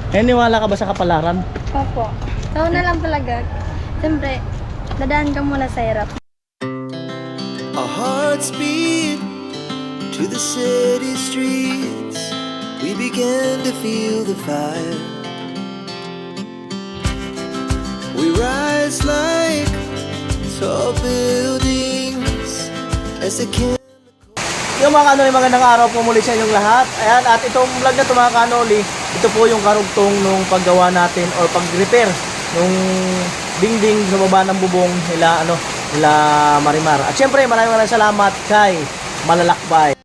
Eh, niwala ka ba sa kapalaran? Opo. Ikaw na lang talaga. Siyempre, dadaan ka muna sa hirap. Our hearts beat to the city streets. We began to feel the fire. We rise like tall buildings as the Yung mga kanoli, magandang araw po muli sa inyong lahat. Ayan, at itong vlog na ito mga kanoli, ito po yung karugtong nung paggawa natin or pag-repair nung dingding sa baba ng bubong nila, nila Marimar. At syempre, maraming salamat kay Malalakbay.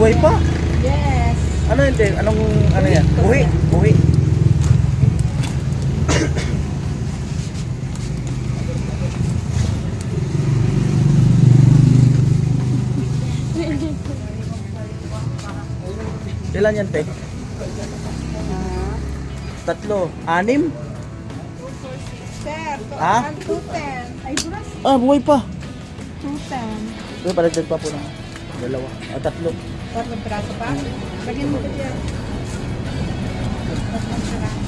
Buhay pa? Yes. Ano yun, te? Anong, ano yan? Buhi. Buhi. Ilan yan, te? Tatlo. Anim? Sir, Ha? 210. Ay, buras. Ah, buhay pa. 210. Uy, palagdag pa po na. Dalawa. Ah, tatlo. Tatlong piraso pa? Lagyan mo ko dyan. Tatlong piraso.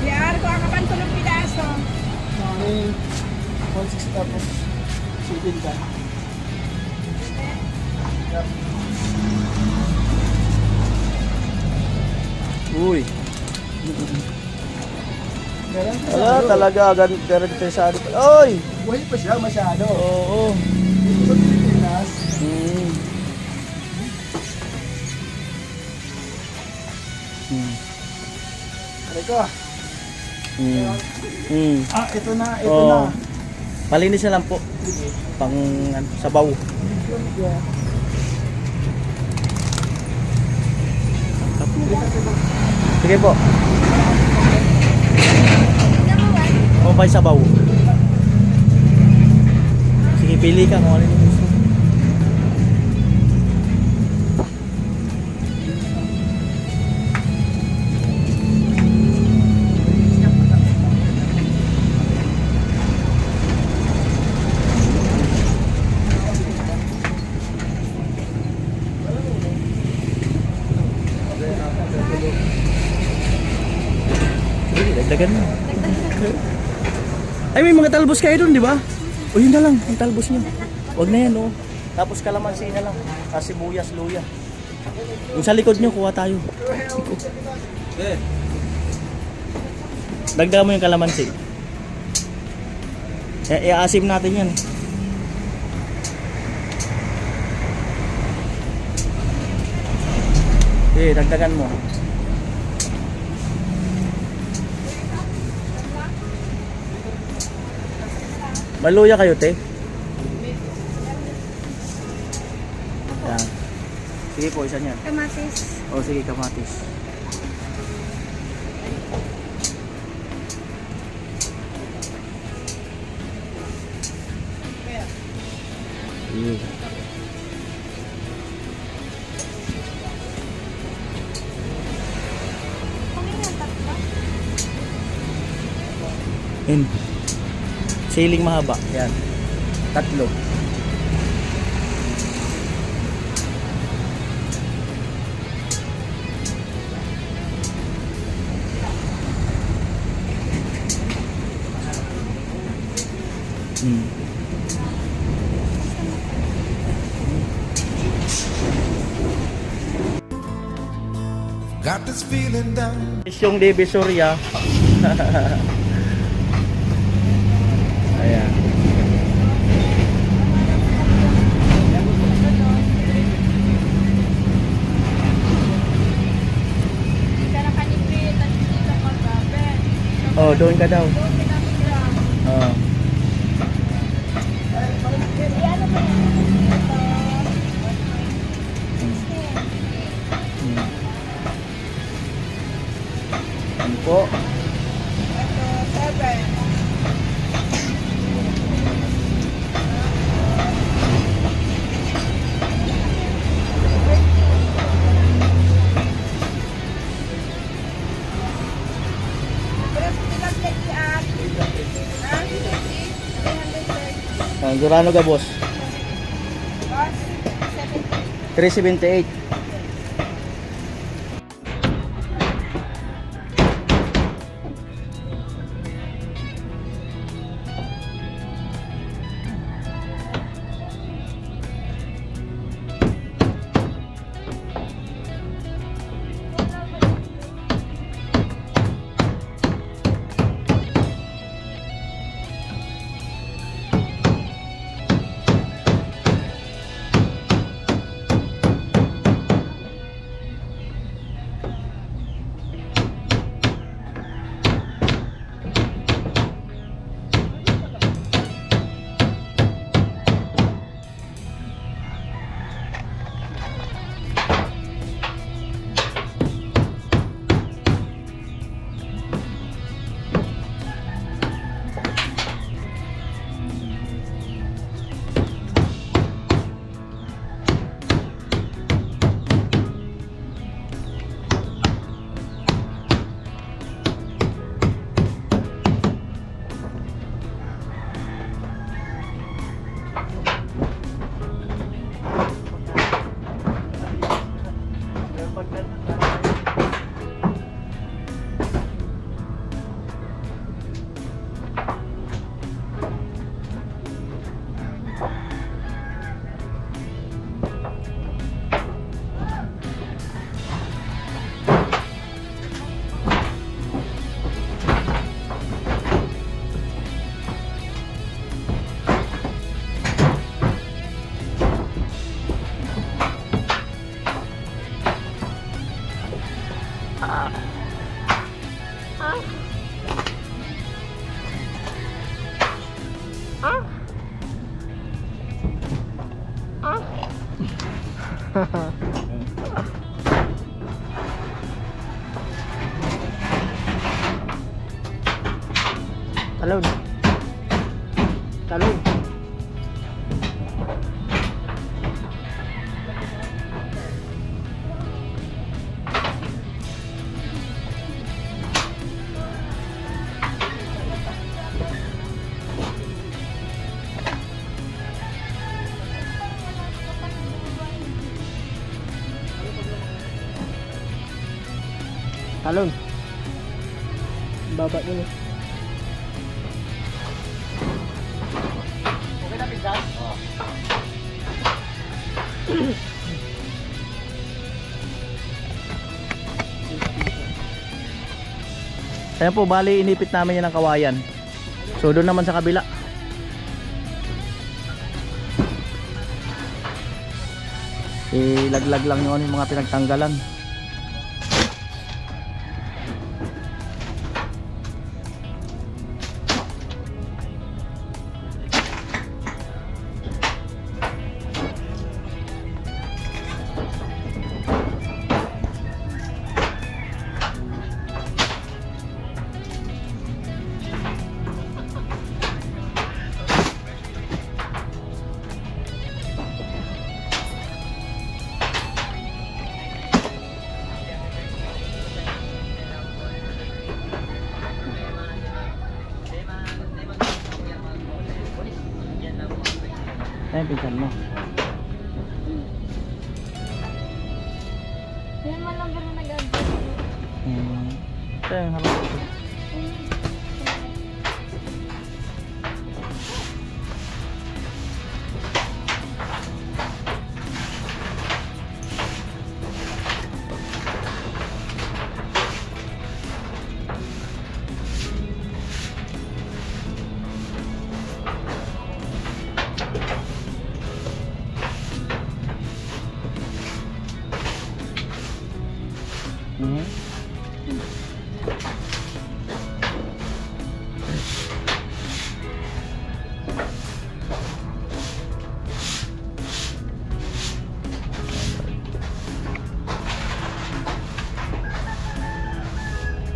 Yar, kuha ka pa ng piraso. May 160 tapos. Silin ka. Uy. Wala talaga, ganito sa ano. Oy! Buhay pa siya masyado. Oo. Sa Pilipinas, Hmm. Teka. Ito na, ito Oo. na. Palinis na lang po. Pang ano, sabaw. Sige po. O pa sabaw. Sige, pili ka kung ano yung gusto. Sige, dagdagan mo. Ay, may mga talbos kayo doon, di ba? O yun na lang, yung talbos niyo. Huwag na yan, oh. Tapos kalamansi na lang. Sibuyas, luya. Yung sa likod niyo, kuha tayo. Dagdagan mo yung kalamansi. Iasim natin yan. Dagdagan mo. Maluya kayo, te? Yan. Sige po, isa niyan. Kamatis. O, sige, kamatis. Yun. Yun. Siling mahaba. Yan. Tatlo. Got this feeling down. Yung Divisoria. Ayan. Oh, doon ka daw. Oh. Ano po? Durano ka, boss? 378. Talon. Talon. Talon. Baba yun eh. Okay na pizza? Oo. Ayan po, bali inipit namin yan ng kawayan. So doon naman sa kabila. Ilaglag lang yung mga pinagtanggalan. Ayan, pinsan mo. Yan man lang pero nag-adjust. Ito yung harap ito.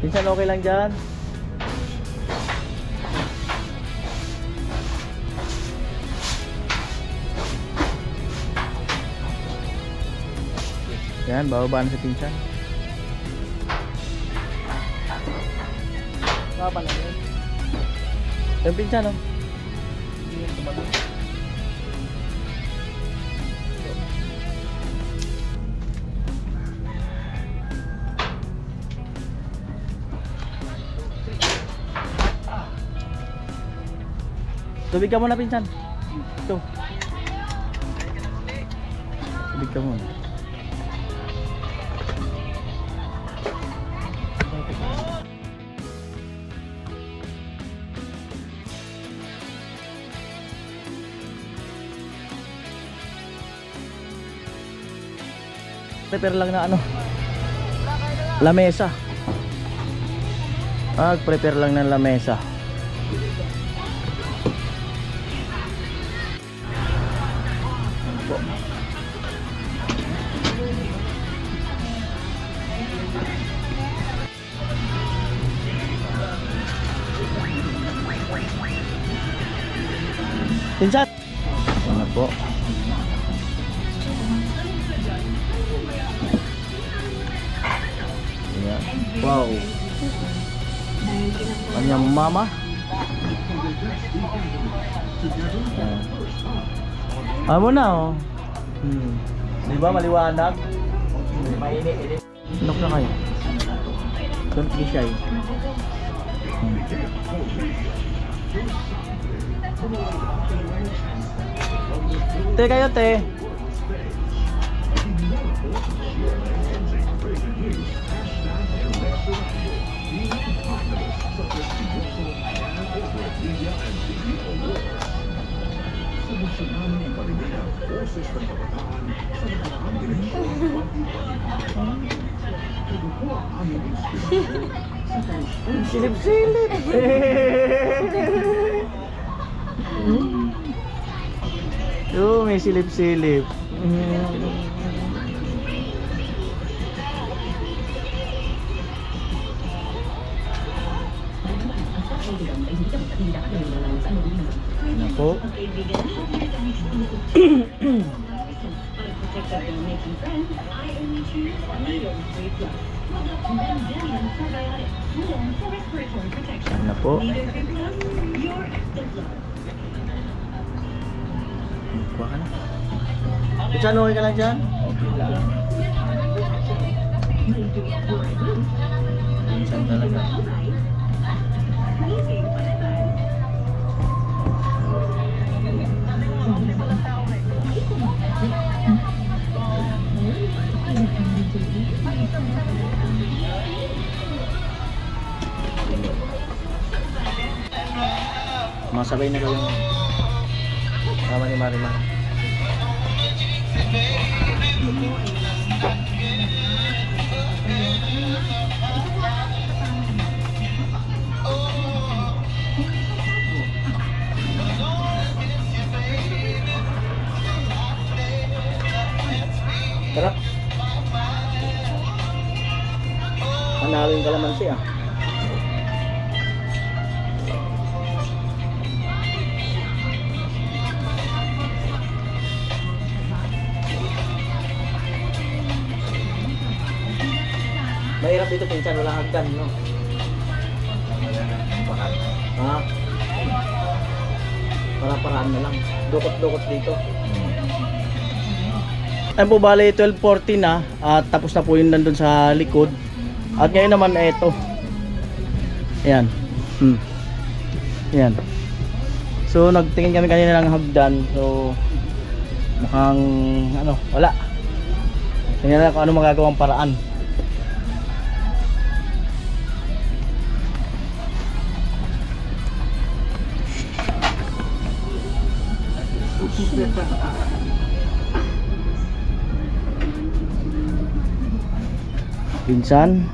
Pinsan, okay lang dyan? Yan, bababa na si pinsan. Bababa na yun. Yung pinsan, oh. Tubig ka muna, pinsan. Ito. Tubig ka muna. Prepare lang na ano, lamesa. Prepare lang ng lamesa. Pinsan. Ano po? Ayan. Wow. Kanyang mama. Ayan. Ano na oh. Di ba maliwanag? Mainit. Sinok na kayo. Don't be shy. Te kayo, te. Silip-silip. Oh, may silip-silip. Nako. Ano po? Kuha ka na. Diyan, okay ka lang dyan? Okay lang. Minsan talaga. Masabay na kayong sama ni Marimar. Sarap. Panalo yung kalamansi ah. Mahirap dito pinsan, walang hagdan, no? Ha? Parang-paraan na lang. Dukot-dukot dito. Ayun po, bali 12:40 na at tapos na po yun nandun sa likod. At ngayon naman eto. Ayan. Ayan. So nagtingin kami kanina ng hagdan. So mukhang ano, wala. Tingnan na kung ano magagawang paraan. Pinsan.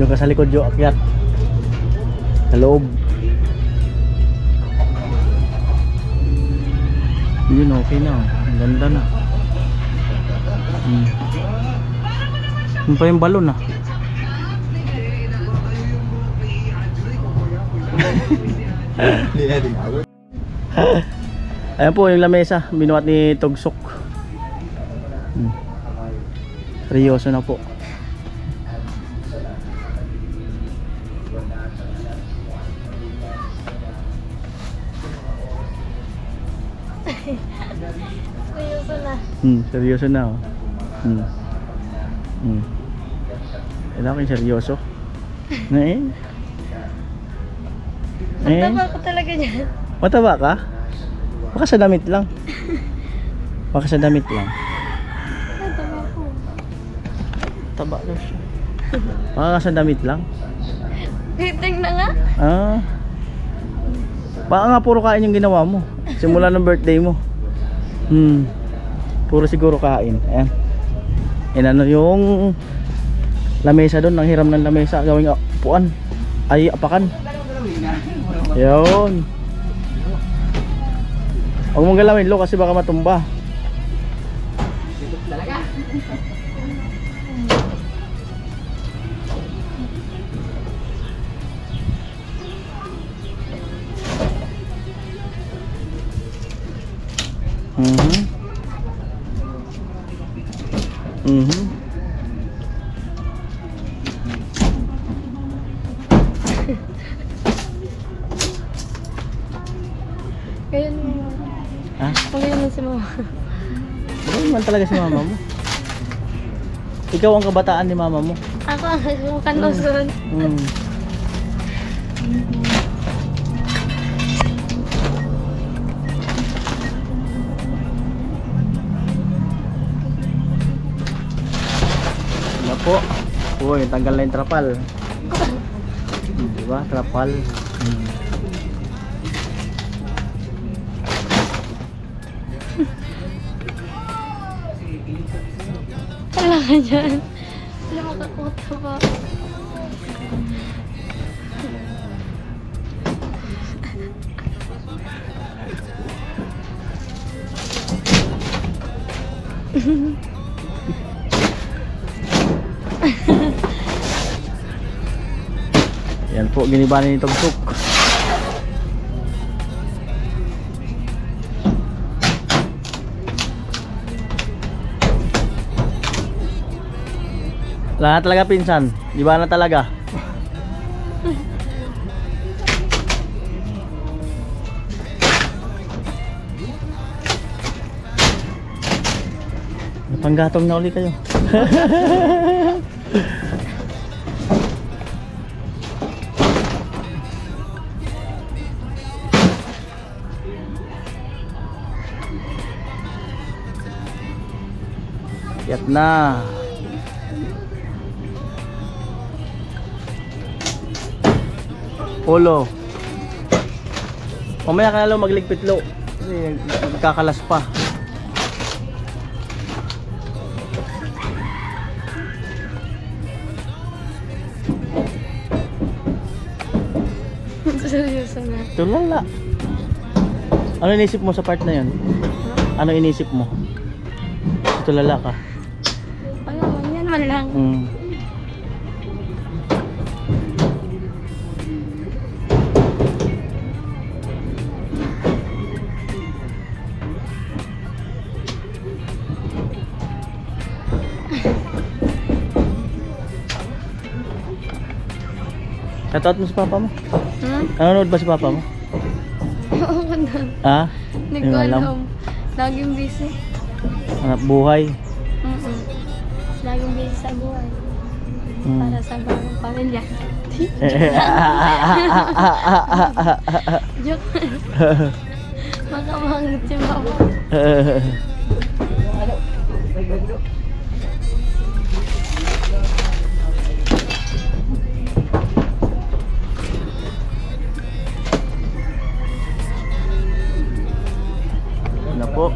Yung ka sa likod yung akyat. Sa loob. Yun, okay na. Ang ganda na. Yung pa yung balon ah. Ayan po yung lamesa. Binuhat ni Tugsok. Seryoso na po. Seryoso na. Seryoso na oh. Kailangan ko yung seryoso. Ang taba ko talaga dyan. Mataba ka? Baka sa damit lang. Baka sa damit lang. Ang taba ko. Taba daw siya. Baka sa damit lang. Hiting na nga. Baka nga puro kain yung ginawa mo. Simula ng birthday mo. Puro siguro kain. Ayan. Yan ano yung lamesa doon. Ang hiram ng lamesa. Gawing upuan. Ay apakan. Yun. Huwag mong galawin lo kasi baka matumba. Ngayon mo. Ha? Ngayon mo si mama. Ano naman talaga si mama mo? Ikaw ang kabataan ni mama mo. Ako ang kanusun. Ano po? Uy, tanggal na yung trapal. Diba? Trapal. Wala ka dyan. Wala makakuta pa. Yan po, giniba ni Tugsuk. Wala na talaga pinsan. Iba na talaga. Panggatong na ulit kayo. Yat na. Ulo. Mamaya ka na lang magligpit lo. Kasi nagkakalas pa. Seryoso na. Tulala. Ano inisip mo sa part na yun? Ano inisip mo? Tulala ka. Ano, yan man lang. Shoutout mo si papa mo? Nanonood ba si papa mo? Oo ko na. Ha? Hindi Yung ko alam. alam. Laging busy. Hanap buhay. Laging busy sa buhay. Para sa bagong pamilya. Joke. Makamangit si mama. Ano po?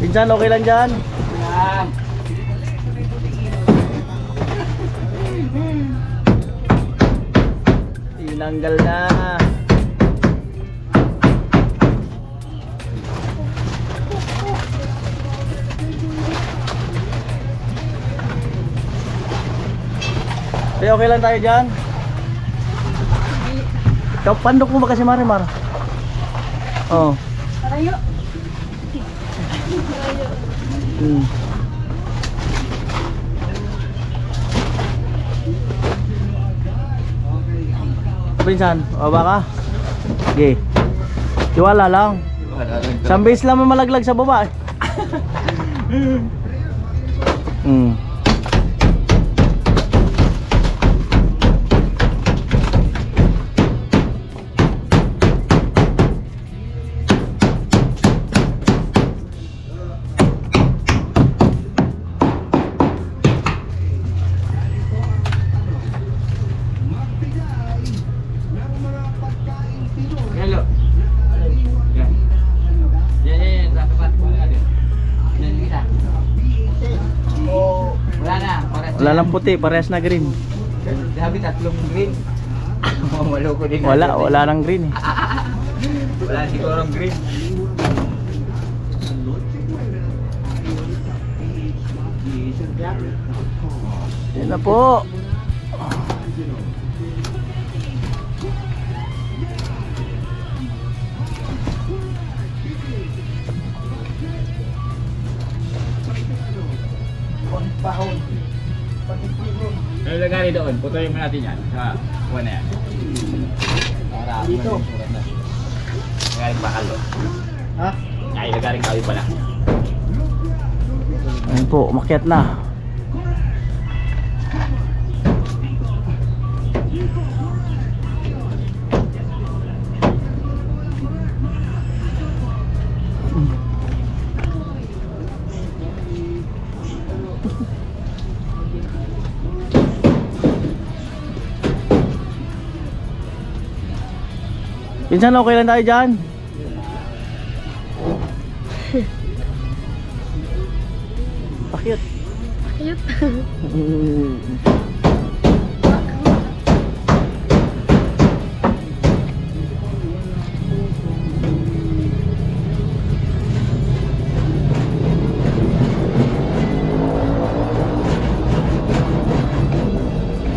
Pinsan, okay lang dyan? Tinanggal na. Okay lang tayo dyan? Ikaw, pandok mo ba kasi Marimar? Oo. Parayo. Pinsan, baba ka? Sige. Tiwala lang. Isang base lang malaglag sa baba. Hello. Yan. Yan. Sa tempat ko na din. Yan kita. Wala na. Wala lang puti, parehas na green. Sabi tatlong green. Maloko din. Wala nang green eh. Wala sigurong green. Yan na po. Ano lagari doon? Putuloy mo natin yan. Sa buwan na yan. Para dito. Galing bakal, oh. Ha? Ay, nagaling kawi pala. Ayun po, umakyat na. Pinsan, okay lang tayo dyan? Pakit. Cute.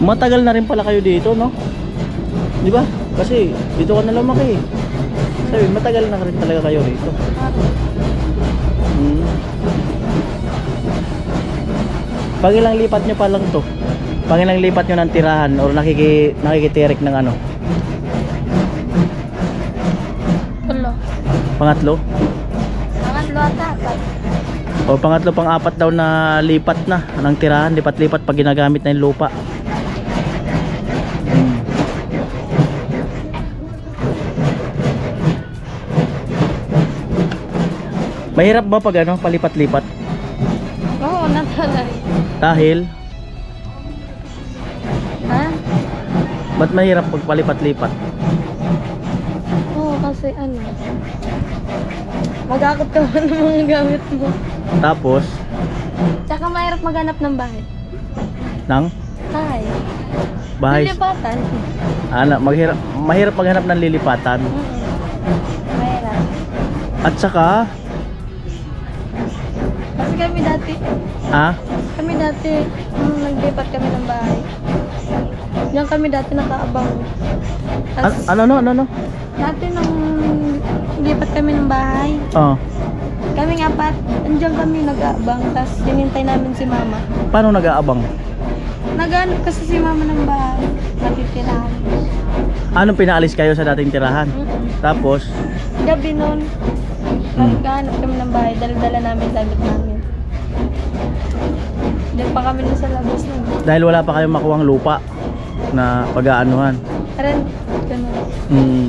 Matagal na rin pala kayo dito, no? Di ba? Kasi dito ka na lumaki. Sabi, matagal na rin talaga kayo dito. Hmm. Pag ilang lipat nyo pa lang to? Pag ilang lipat nyo ng tirahan or nakikitirik ng ano? Ulo. Pangatlo? Pangatlo ata. O pangatlo, pang-apat daw na lipat na ng tirahan, lipat-lipat pag ginagamit na yung lupa. Mahirap ba pag ano, palipat-lipat? Oo, natalay. Dahil, Ha? ba't mahirap pag palipat-lipat? Oo, kasi ano. Magakot ka mo ng mga gamit mo. Tapos, Tsaka mahirap maghanap ng bahay. ng Bahay. bahay, Lilipatan. mahirap maghanap ng lilipatan. Mahirap. At saka, Kasi kami dati, nung naglipat kami ng bahay. Diyan kami dati nakaabang. Tapos, ano? dati nung lipat kami ng bahay, Oh, kaming apat, andiyan kami nag-aabang. Tapos hinintay namin si mama. paano nag-aabang? Naghanap kasi si mama ng bahay. Natitirahan. Anong pinaalis kayo sa dating tirahan? Tapos, Gabi nun, naghanap kami ng bahay. Dala-dala namin damit namin. Diyan pa kami nun sa labas nun. dahil wala pa kayong makuhang lupa na pag-aanuhan. Rent, gano'n.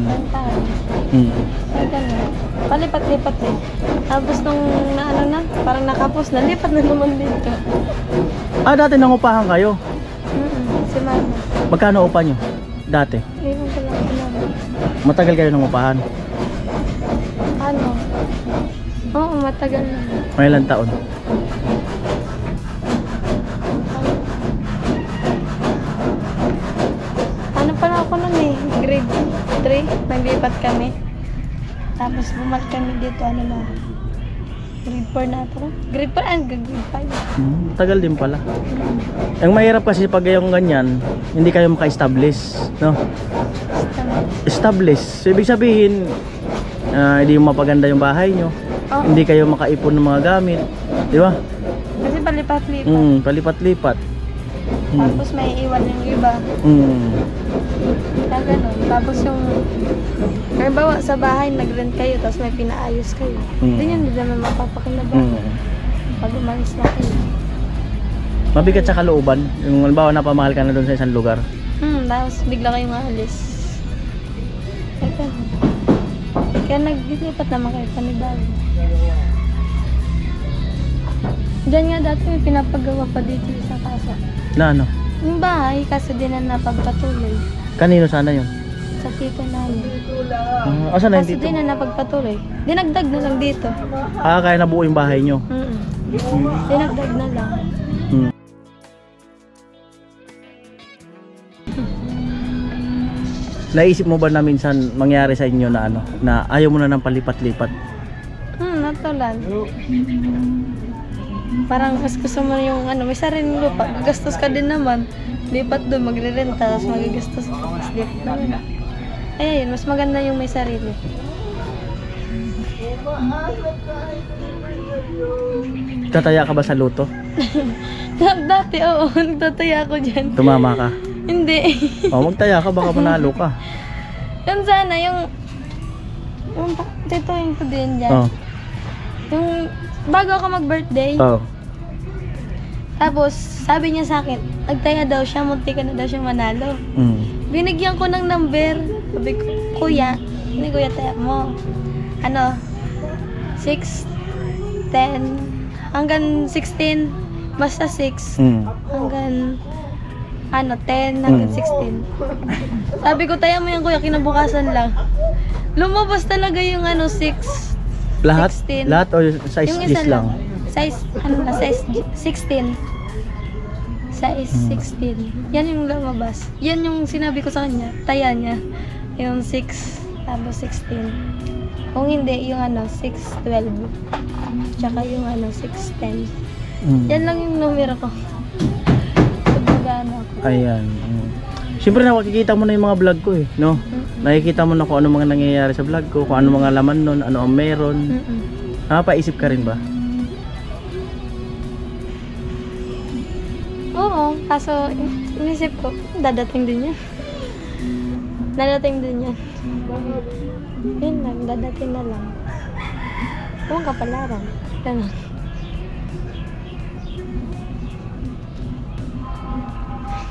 Rentahan. Ay, gano'n. Palipat-lipat eh. Tapos nung parang nakapos na, lipat na naman dito. Dati nangupahan kayo. Si mama. Magkano upa nyo? Dati. Iwan ko lang naman. Matagal kayo nangupahan. Ano? Oo, matagal na. May ilang taon? Ano pala ako nun eh, grade 3, naglipat kami. Tapos bumalik kami dito, grade 4 na ito. Grade 4 and grade 5. Tagal din pala. Ang mahirap kasi pag yung ganyan, hindi kayo maka-establish, no? Establish. So, ibig sabihin, hindi mapaganda yung bahay nyo. Oo. Hindi kayo makaipon ng mga gamit. Di ba? Kasi palipat-lipat. Palipat-lipat. Tapos may iwan yung iba. Kaya ganun. Tapos yung, halimbawa sa bahay, nag-rent kayo, tapos may pinaayos kayo. Hindi yun, hindi naman mapapakinabahan. Pag umalis na kayo. Mabigat sa kalooban. Yung halimbawa napamahal ka na doon sa isang lugar. Tapos bigla kayong aalis. Kaya ganun. Kaya naglilipat naman kayo panibago. Diyan nga dati may pinapagawa pa dito sa kasa. Na ano? Yung bahay, kasi di na napagpatuloy. Kanino sana yun? Sa tito namin. Asan na yung Kasi dito? di na napagpatuloy. Dinagdag na lang dito. Kaya nabuo yung bahay nyo. Dinagdag na lang. Naisip mo ba na minsan mangyari sa inyo na ano, na ayaw mo na ng palipat-lipat? Natural. Parang mas gusto mo yung may sariling lupa. Gagastos ka din naman. Lipat doon, magre-renta, tapos magagastos ka. Tapos lipat naman. Ay, yun, mas maganda yung may sarili. Tataya ka ba sa luto? Dati, oo, nagtataya ako dyan. Tumama ka? Hindi. O magtaya ka, baka manalo ka. Yun sana, yung tituin ko din dyan. Oh. Yung bago ako mag-birthday, Oh. tapos sabi niya sa akin, nagtaya daw siya, munti ka na daw siya manalo. Mm. Binigyan ko ng number. Sabi ko, kuya, hindi kuya taya mo. 6, 10, hanggang 16, basta 6, Mm. hanggang 10, hanggang 16. Sabi ko, taya mo yan kuya, kinabukasan lang. Lumabas talaga yung 6. Lahat? 16. Lahat o size Yung gis isa lang? Size, size 16. Size 16. Yan yung lumabas. Yan yung sinabi ko sa kanya. Taya niya. Yung 6, tapos 16. Kung hindi, yung 612. Tsaka yung 610. Mm. Yan lang yung numero ko. Pagbagaan ako. Ayan. Mm. Siyempre nakikita mo na yung mga vlog ko eh, no? Nakikita mo na kung ano mga nangyayari sa vlog ko, kung ano mga laman nun, ano ang meron. Paisip ka rin ba? Oo, kaso inisip ko, dadating din yan. Dadating din yan. Yun lang, dadating na lang. Huwag kapalaran. Ganun.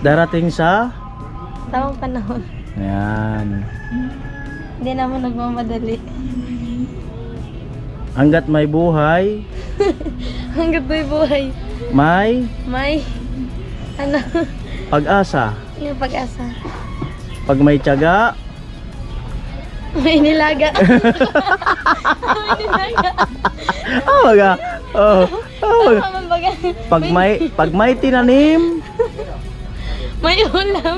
Darating sa... Tamang panahon. Ayan. Hindi naman nagmamadali. Hanggat may buhay, Hanggat may buhay. may May, pag-asa. yung pag-asa. Pag may tiyaga, May nilaga. May nilaga. baga. Oh, baga. Tama baga. Pag may tinanim, May ulam.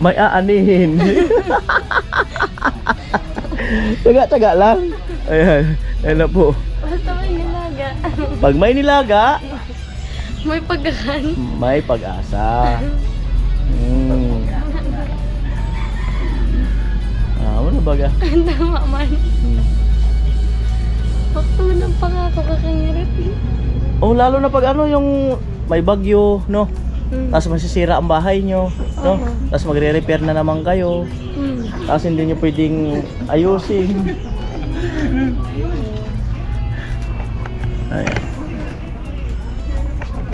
may aanihin. Tiyaga lang. Ayan, ayan na po. Basta may nilaga. Pag may nilaga, May pagkakan. may pag-asa. Ano baga? Tama man. Pagtunan pa nga ako kakangirit. Oh, lalo na pag yung may bagyo, no? Tapos masisira ang bahay nyo, no? Oo. Tapos magre-repair na naman kayo. Tapos hindi nyo pwedeng ayusin. Ayan.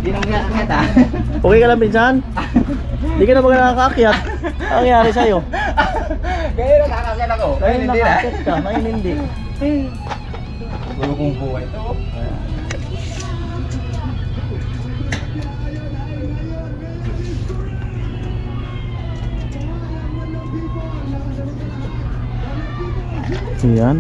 Hindi na mag-aakyat ah. Okay ka lang, pinsan? Hindi ka na ba nakakaakyat? Ano nangyari sa'yo? Ngayon nakakakyat ako. Ngayon hindi na. nakakaakyat ka, ngayon hindi. Gulo kong buhay ito. Ayan.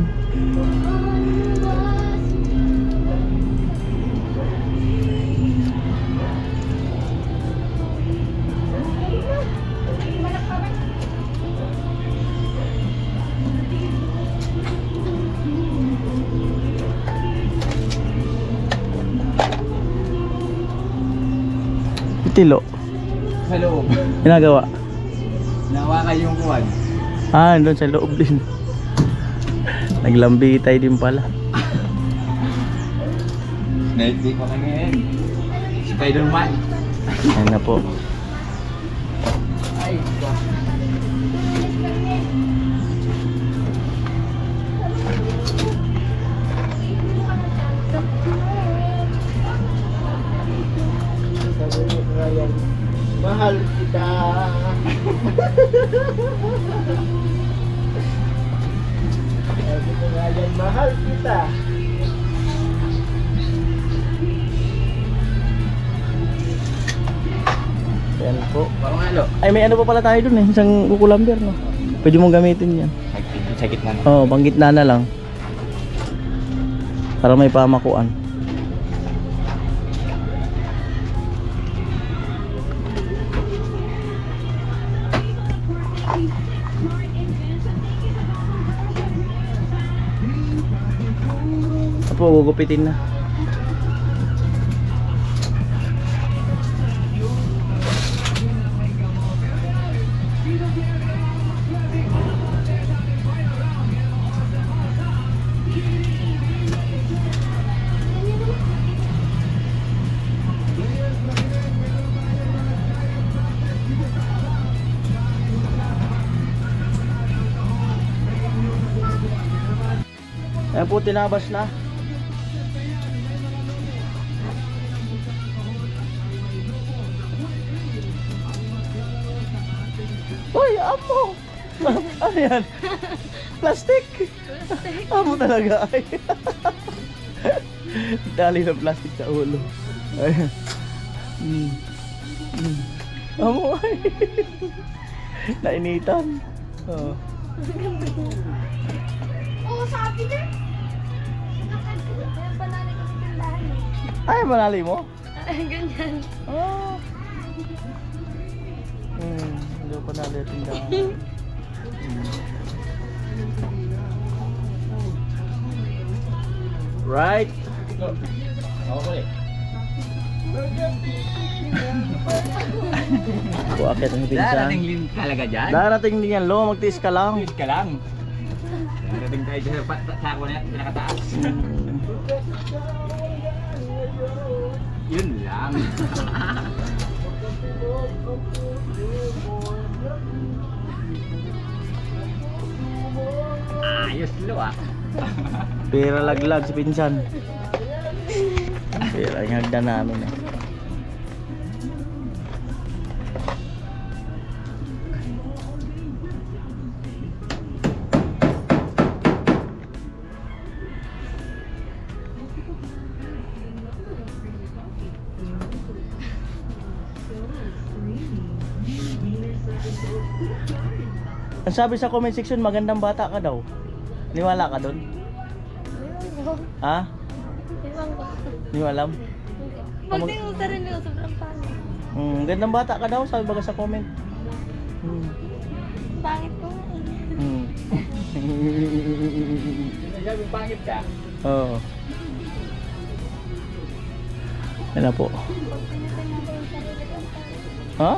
Tilo. Sa loob. Ginagawa. Nawakan yung kuwan. Doon sa loob din. Naglambitay din pala. Naitbig pa kami ngayon. Spider-Man. Ayan na po. Ay, Mahal kita. Sabi ko nga yan, mahal kita. Ayan po. parang halo. Ay, may ano pa pala tayo dun eh. Isang kukulamber, no? Pwede mong gamitin yan. Sa gitna na. Oo, pang gitna na lang. Para may pamakuan. Apo, gugupitin na. Ayan po, tinabas na. Uy, amo! Ano yan? Plastic! Amo talaga ay. Dali ng plastic sa ulo. Ayan. Amo ay. Nainitan. Oh. Oo, sabi na. Ayan, panali ko sa tindahan eh. Ay, malali mo? Ganyan. Oh. Hindi pa nalitin daw. Right. Ako ko eh. Buakit ang pinsan. Darating din talaga dyan. Darating din yan, lo. Magtiis ka lang. Please ka lang. Darating tayo dyan sa ako na pinakataas. Yun lang. Ayos lo ah. Pira laglag si pinsan. Pira yung hagdan namin eh. Ang sabi sa comment section, magandang bata ka daw. Niwala ka doon? Ha? Ewan ko. Hindi mo alam? Pagtingin ko sa rin ko, sobrang pangit. Gandang bata ka daw, sabi baga sa comment. Pangit ko nga eh. Sabi pangit ka. Oo. Yan na po. Pag pinitin natin yung sarili ko, ang pangit. Ha?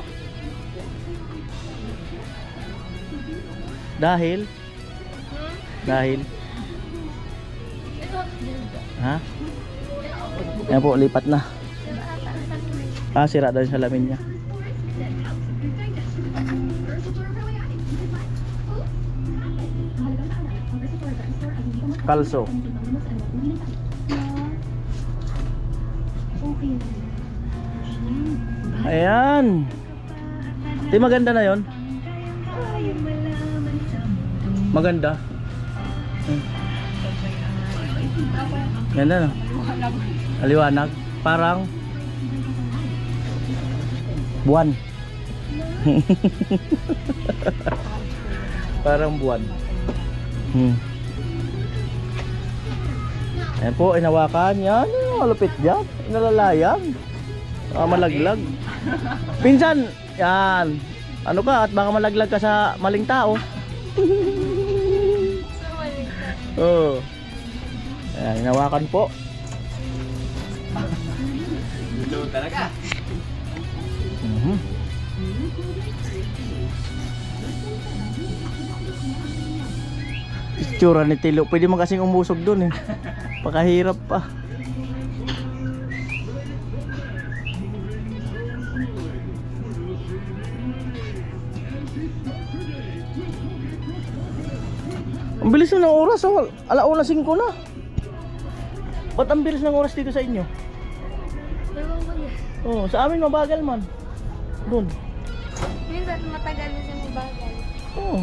Dahil? Dahil? Ito, Ha? Yan po, lipat na. sira ata ang sarili. Ah, sira daw yung salamin niya. Kalso. Ayan. Di maganda na yon. Maganda. Ganda no? Aliwanag. Parang buwan. Parang buwan. Ayan po, inawakan. Yan, yung malupit dyan. Inalalayan. Malaglag. Pinsan, yan. Ano ka, at baka malaglag ka sa maling tao. Oh. Ayan, inawakan po. Ito talaga. Itsura ni Tilo. Pwede mo kasing umusog dun eh. Pakahirap pa. Ang bilis na ng oras, oh. 1:05 na. Ba't ang bilis ng oras dito sa inyo? Ewan ko niya. Oh, sa amin mabagal man. Doon. Minsan matagal na siya mabagal. Oh.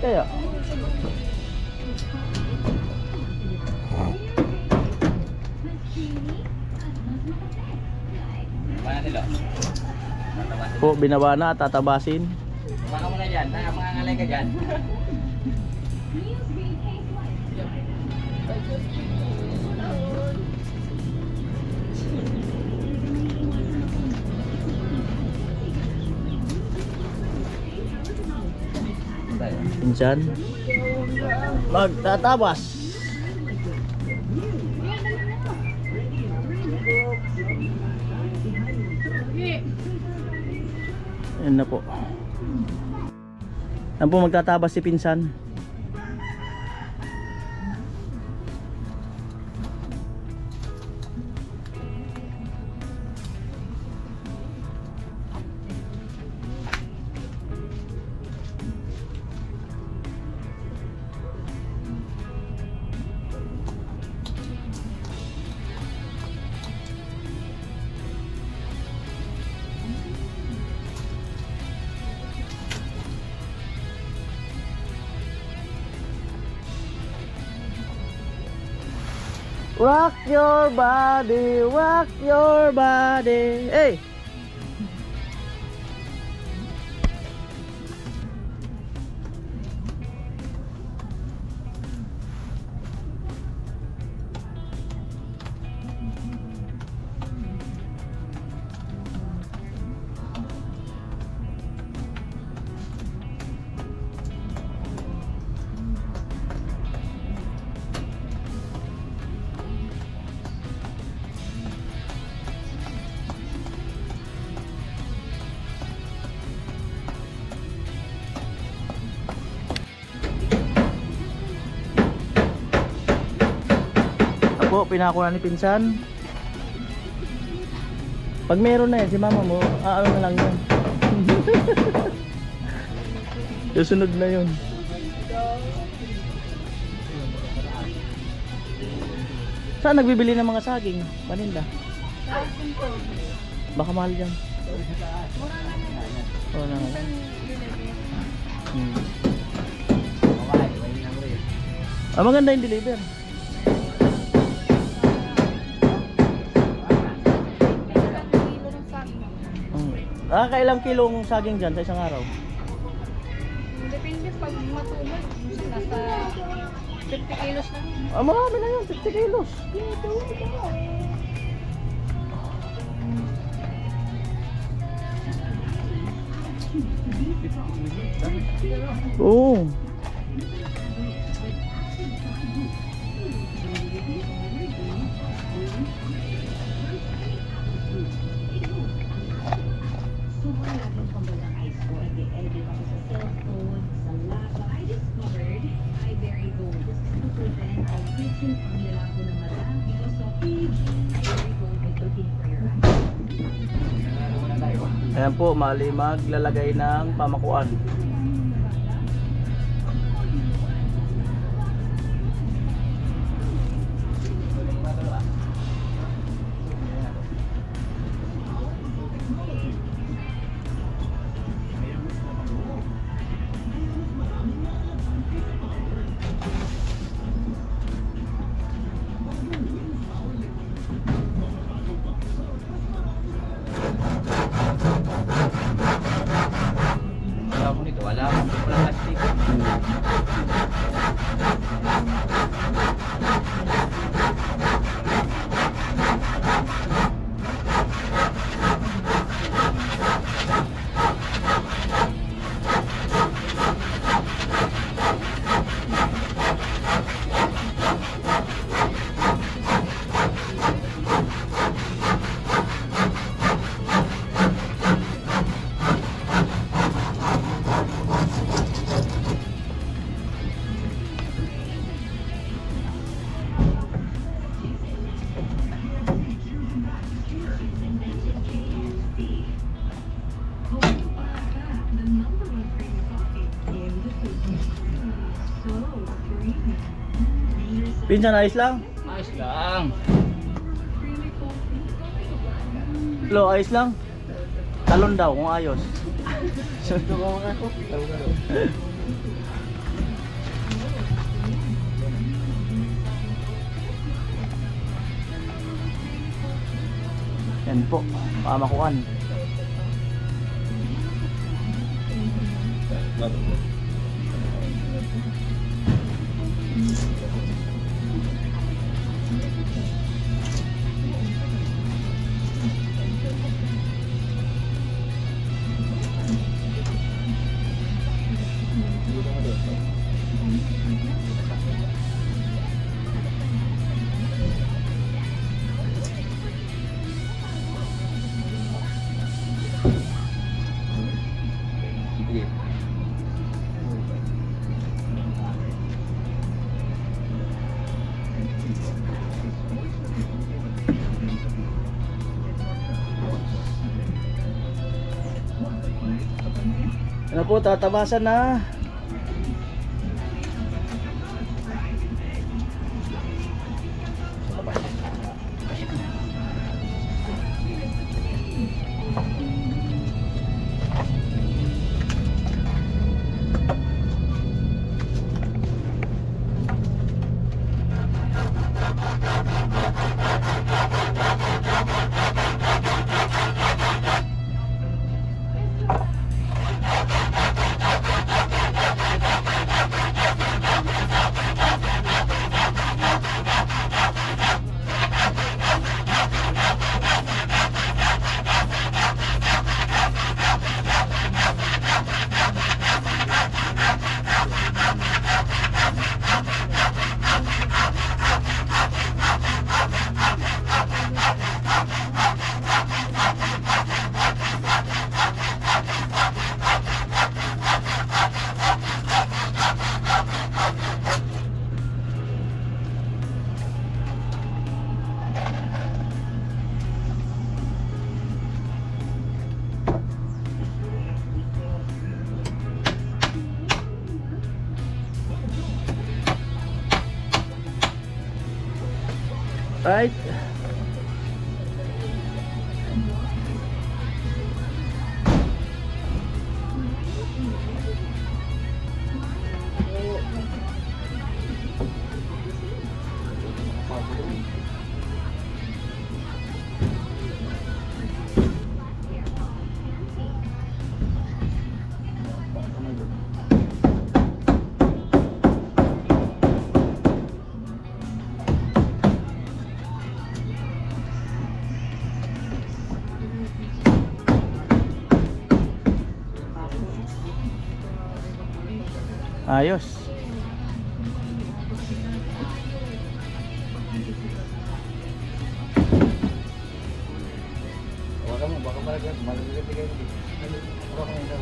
Kaya. Paano nila? Po, binaba na at tatabasin. Baka mo na dyan. Mga ngalay ka dyan. Pinsan. Magtatabas. Yan na po. Yan po magtatabas si pinsan. Rock your body, rock your body. Hey! Po, pinakuha ni pinsan. Pag meron na yan, si mama mo, ano na lang yun. Susunod na yun. Saan nagbibili ng mga saging? Paninda? Baka mahal yan. Oo na nga. Maganda yung deliver. Kailang kilong saging dyan sa isang araw? Depende pag matulog, nasa 50 kilos na. Marami na yun, 50 kilos. Oo. Ayan po, mali maglalagay ng pamakuan. Wala akong plastic. Pinsan, ayos lang? Ayos lang. Lo, ayos lang? Talon daw kung ayos. Yan po, pamakuan. Ano po, tatabasan na. Right? Ayos. Huwag mo, baka malagay kayo. Huwag mo daw.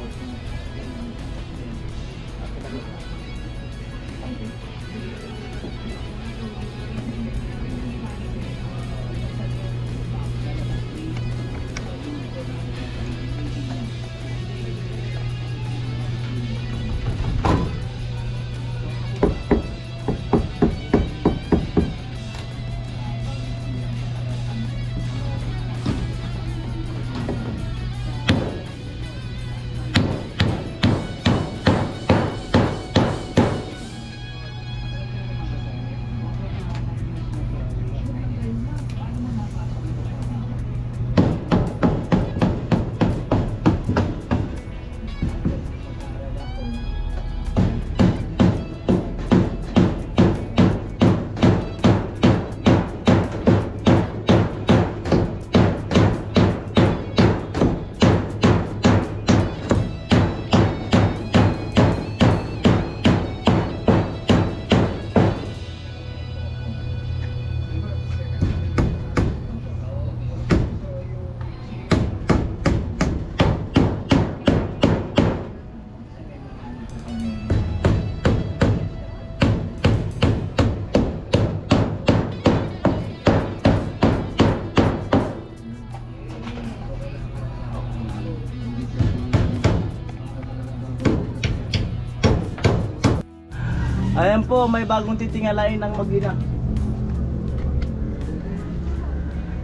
Ayan po, may bagong titingalain ng mag-ina.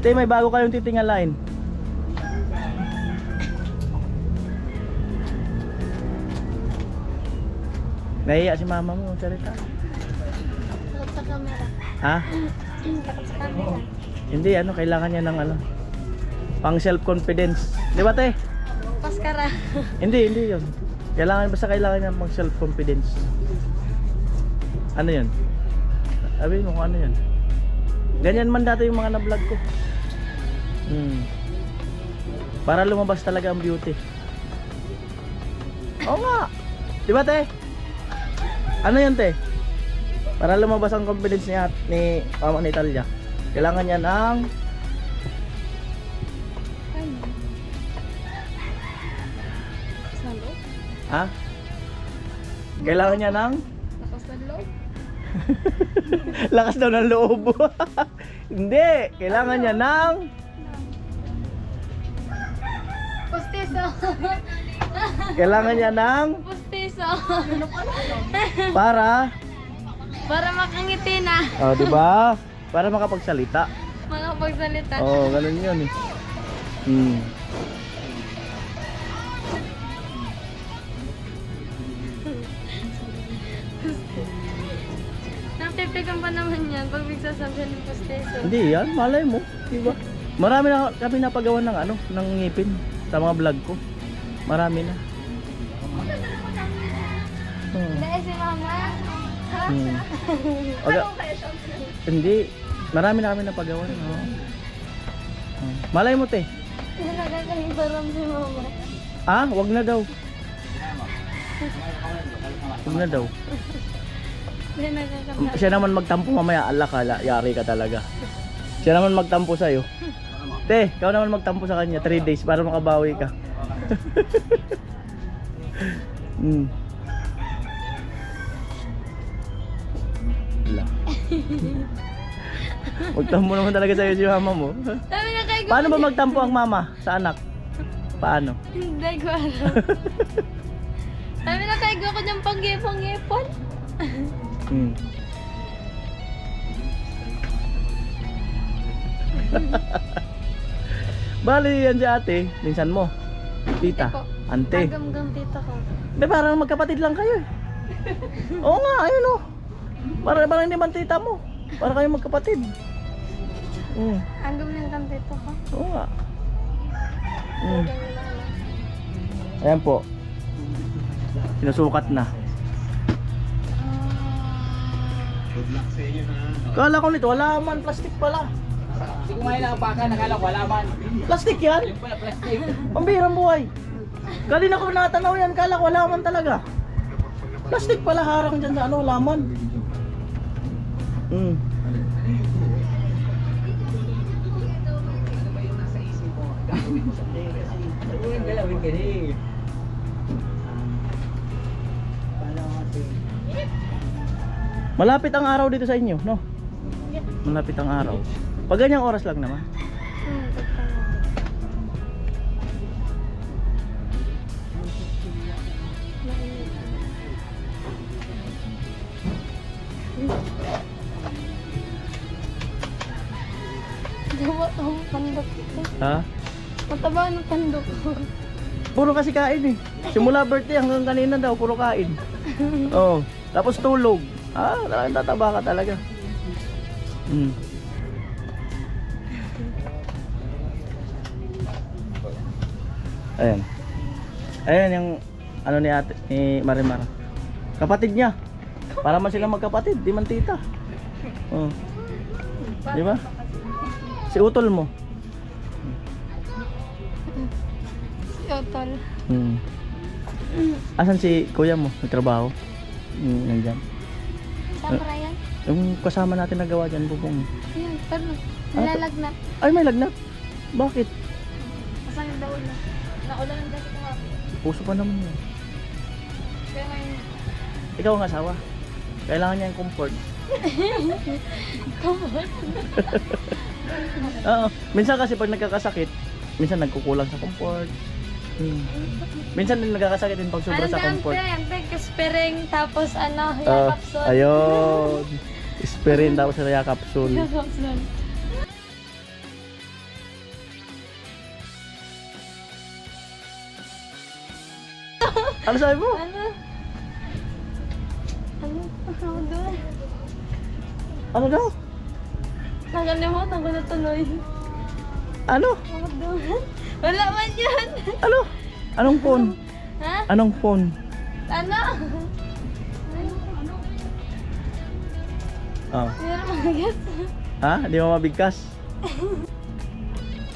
Te, may bago kayong titingalain. Nahiya si mama mo, salita. Takot sa camera. Ha? Takot sa camera. Hindi, ano, kailangan niya ng ano, pang self-confidence. Di ba, te? Paskara. Hindi yun. Basta kailangan niya pang self-confidence. Ano yun? Sabihin mo kung ano yun. Ganyan man dati yung mga na-vlog ko. Para lumabas talaga ang beauty. Oo nga. Di ba, te? Ano yun, te? Para lumabas ang confidence ni Mama Natalia. Kailangan niya ng Salo? ha? Kailangan niya ng Lakas ng loob? lakas daw ng loob. Hindi, kailangan niya ng Pustiso. kailangan niya ng Pustiso. para Makangiti na. oh, di ba? Para makapagsalita. Makapagsalita. Oh, ganun 'yun eh. Napipigan pa naman yan pag bigsasabihan ng pustiso. Hindi yan, malay mo, di ba? Marami na kami napagawa ng ano, ng ngipin sa mga vlog ko. Marami na. Dahil si mama. Hindi, marami na kami napagawa. Oh. Malay mo, te. Nakakalibaram si mama. Ah, wag na daw. Wag na daw. Hindi nakakalibaram. Siya naman magtampo mamaya, ala ka, yari ka talaga. Siya naman magtampo sa'yo. Te, ikaw naman magtampo sa kanya 3 days para makabawi ka. Wala. Magtampo naman talaga sa'yo si mama mo. Sabi na kay Paano ba magtampo ang mama sa anak? Paano? Hindi ko alam. Sabi na kay ko niyang panggipon. Bali yan si ate, minsan mo. Tita, po. ante. Hanggang tita ko. Di parang magkapatid lang kayo eh. Oo nga, ayun oh. Parang hindi man tita mo. Para kayo magkapatid. Hanggang ng tita ko. Oo nga. Ayan po. Sinusukat na. Kala ko nito, wala man, plastic pala. Hindi kumain ng baka, nakala ko walaman. Plastic yan? Yung pala plastic. Pambirang buhay. Kanina ko natanaw yan, kala ko laman talaga. Plastic pala harang dyan sa ano, laman. Galawin ka rin. Malapit ang araw dito sa inyo, no? Malapit ang araw. Pag ganyang oras lang naman. Gawa ang pandok ko. Ha? Mataba ng pandok ko. Puro kasi kain eh. Simula birthday hanggang kanina daw, puro kain. Oo. Tapos tulog. Talagang tataba ka talaga. Ayan. Ayan yung ano ni ate, ni Marimar. Kapatid niya. Para man sila magkapatid, di man tita. Oh. Di ba? Si utol mo. Si Otol. Asan si kuya mo? Nagtrabaho? Nandyan. Saan para yan? Yung kasama natin nagawa dyan, bubong. Yan, pero nalalagnat. Ay, may lagnat. Bakit? Masang daw na. Naulan ng dati kahapon. Puso pa naman yun. Kaya ngayon, Ikaw ang asawa. Kailangan niya yung comfort. Oo. Minsan kasi pag nagkakasakit, minsan nagkukulang sa comfort. Minsan din nagkakasakit din pag sobra sa comfort. Ang kaspering, tapos yakapson. Ayun. Esperin tapos sa yakapson. Yakapson. Ano sabi mo? Ano doon? Ano daw? Nakalimutan ko na tuloy. Ano? Ako doon. Wala man yan. Ano? Anong phone? Ha? Anong phone? Ano? Oh. Meron magas. Ha? Di mo mabigkas?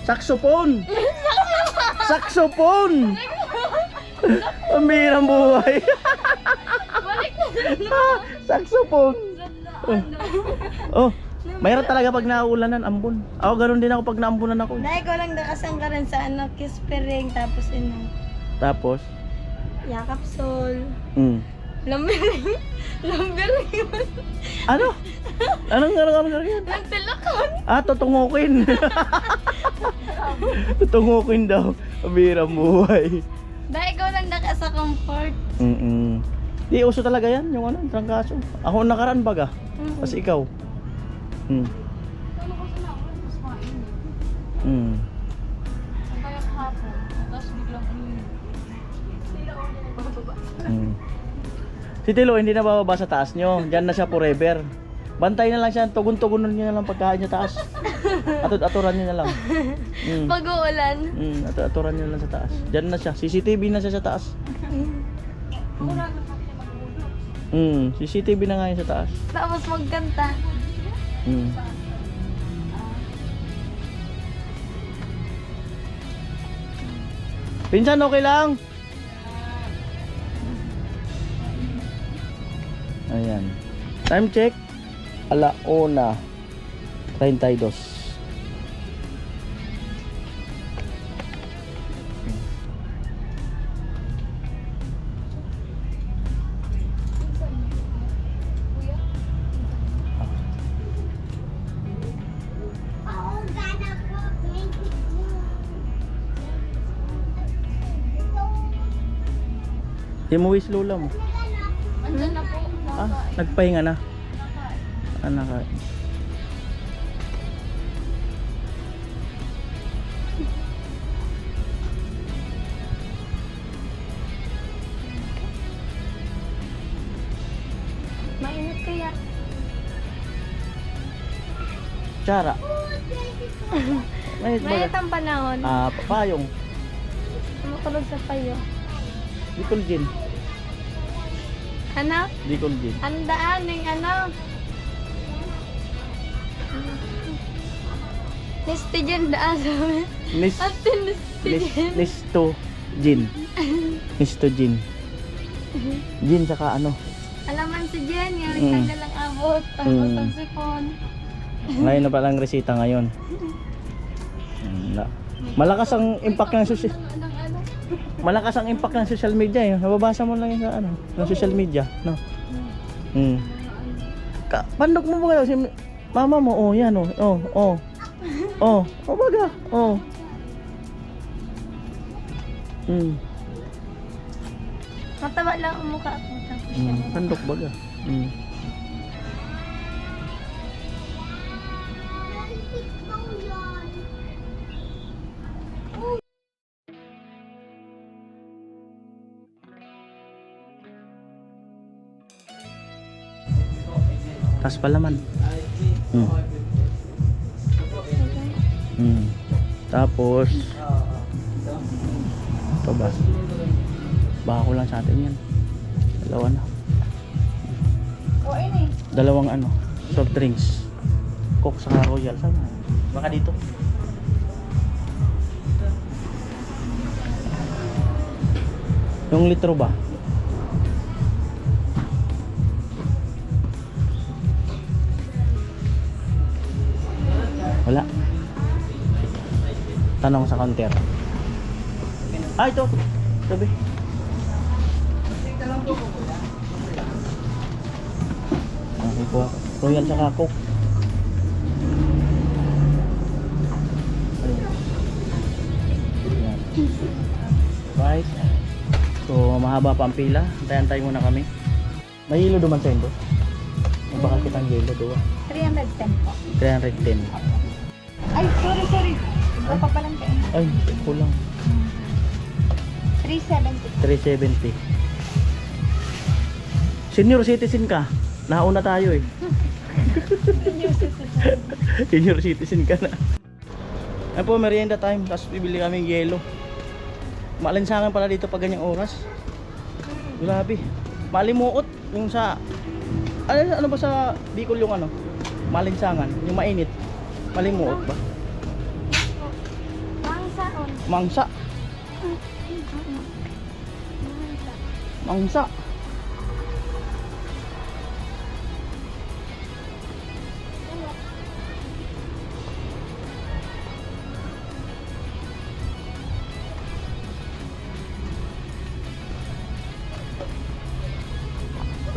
Saxophone! Saxophone! Pambirang buhay. Balik Saxophone! na. Oh, mayroon talaga pag nauulanan, ambon. Ako ganoon din ako pag naambunan ako. Dahil ko lang nakasangkaran sa kispering, tapos Tapos? yakapsol. Lambering. Ano? Anong yan? Nagtilakon. Tutungukin. Tutungukin daw. Pambirang buhay. Dahil ko lang sa comfort. Di uso talaga yan, yung ano, trangkaso. Ako ang nakaraan baga. Kasi ikaw. Ano kasi na ako, mas main. Ang kaya kahapon, tapos biglang Si Tilo hindi na bababa sa taas nyo. Diyan na siya forever. Bantay na lang siya, tugon-tugonon nyo na lang pagkain niya taas. Atud-aturan nyo na lang. pag-uulan. Atud-aturan nyo na lang sa taas. Diyan na siya, CCTV na siya sa taas. CCTV na nga yun sa taas. Tapos magkanta. Pinsan, okay lang? Ayan. Time check. 1:32. Di mo wis lola mo? Andyan na po. Nagpahinga na. Nakain. Bakit kaya? Tsara. May May itang panahon. Papayong. Makulog sa payo. Bicol gin. Ano? Bicol gin. Ang daan ng ano? Nistigen daan sa amin. Nis, Atin nistigen. nisto gin. Nisto gin. Gin saka ano. Alaman si Jen, yung na lang abot. Tapos ang sipon. Ngayon na palang resita ngayon. Malakas ang impact ng social Ano? Malakas ang impact ng social media eh. Nababasa mo lang yun sa ano, ng social media, no? Pandok mo ba kayo si mama mo? Oh, yan oh. Oh, baga. Oh. Mataba lang ang mukha ko. Tapos siya. Pandok baga. Tas palaman. Tapos ito ba? Baka lang sa atin yan. Dalawa na. Dalawang ano, soft drinks. Coke sa Royal. Saan? Baka dito. Yung litro ba? Wala. Tanong sa counter. Ito. Sabi. Okay po. Royal saka Coke. Ayan. Right. So mahaba pa ang pila. Antay muna kami. May hilo duman sa indo. Baka kitang hilo doon. 310 po. 310. Ay, sorry. Iba pa palang kain. Ay, kulang. 370. 370. Senior citizen ka. Nauna tayo eh. Senior citizen ka na. Ay po, merienda time. Tapos bibili kami ng yelo. Maalinsangan pala dito pag ganyang oras. Grabe. Malimuot. Yung sa... Ano ba sa Bicol yung ano? Malinsangan. Yung mainit. Malimuot ba? Mangsaon. Mangsa. Mangsa.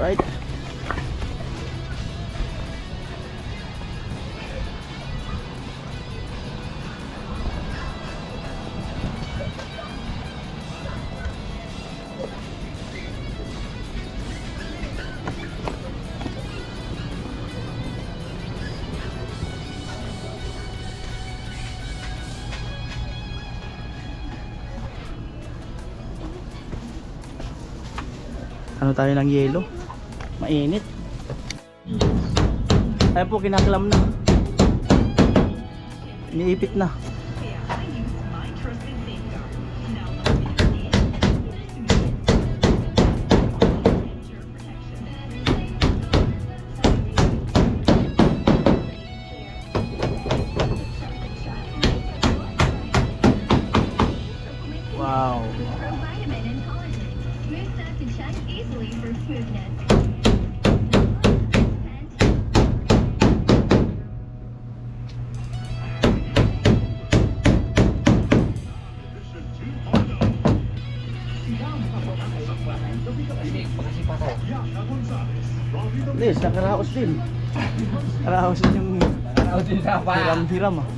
Right. Ano tayo ng yelo? Mainit. Ayun po, kinaklam na. Iniipit na. Wow. Liz, nakaraos din. Nakaraos din yung Nakaraos din sa pa. hiram-hiram ah.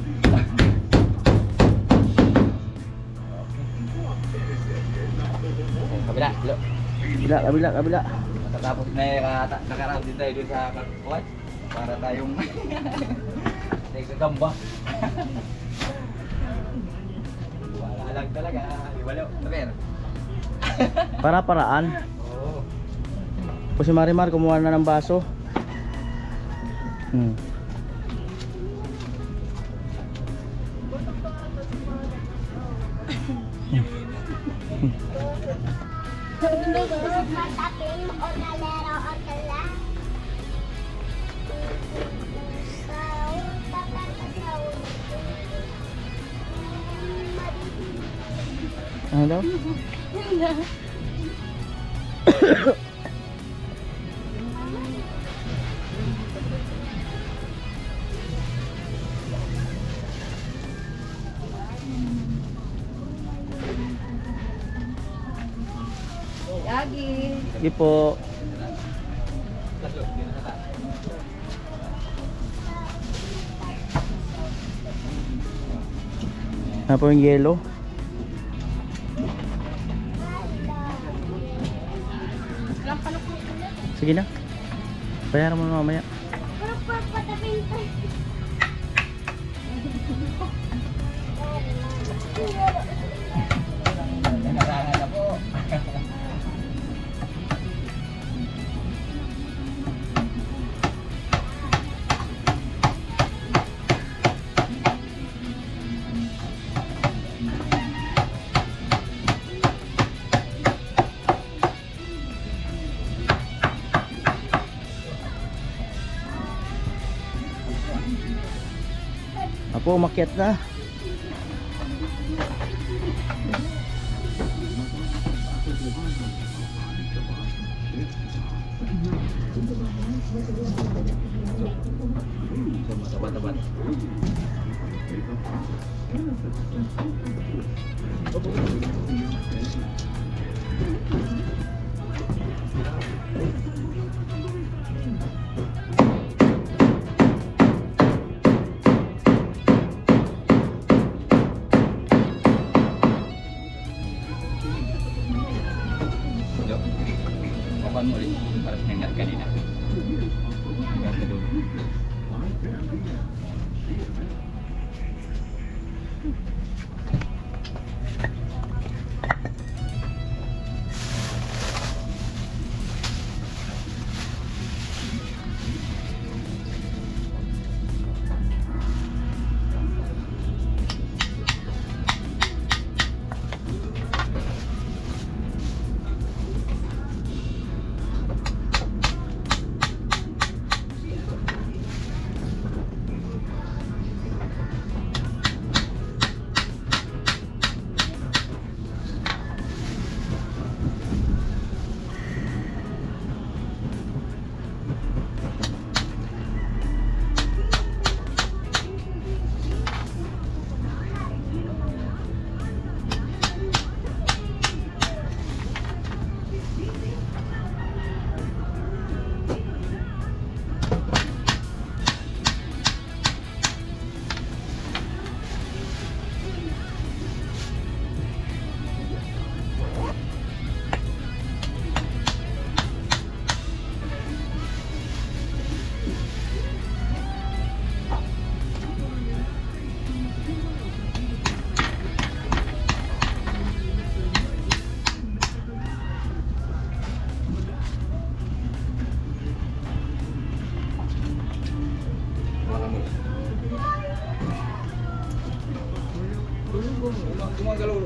Kabila, lo. Kabila. Tapos nakaraos din tayo dun sa kuwat. Para tayong nagkagamba. Wala lang talaga. Iwalo. Saber. Para-paraan. Oo. Po si Marimar kumuha na ng baso. Hmm. Mataping o kalero o tala. Ano daw? Sige po. Ano po yung yellow? Sige na. Bayaran mo na mamaya. Pero patapin pa. Apo, umakyat na. Tabat-tabat. Papan mo ulit para hingat kanina. Hingat ka doon. Gumagalaw.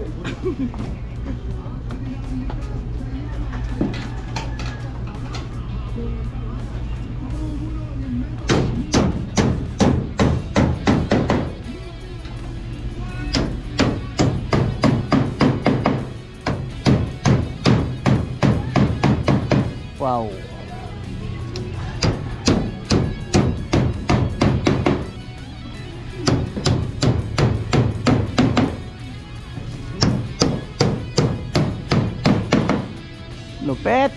Wow. Lupet.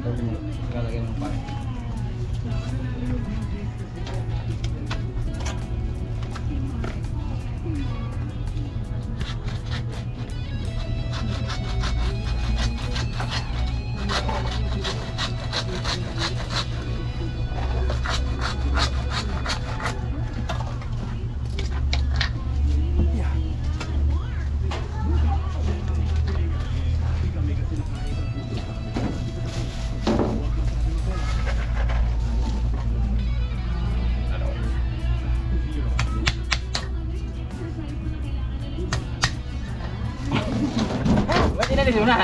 Lalagyan ng pan. Ba't inalis mo na?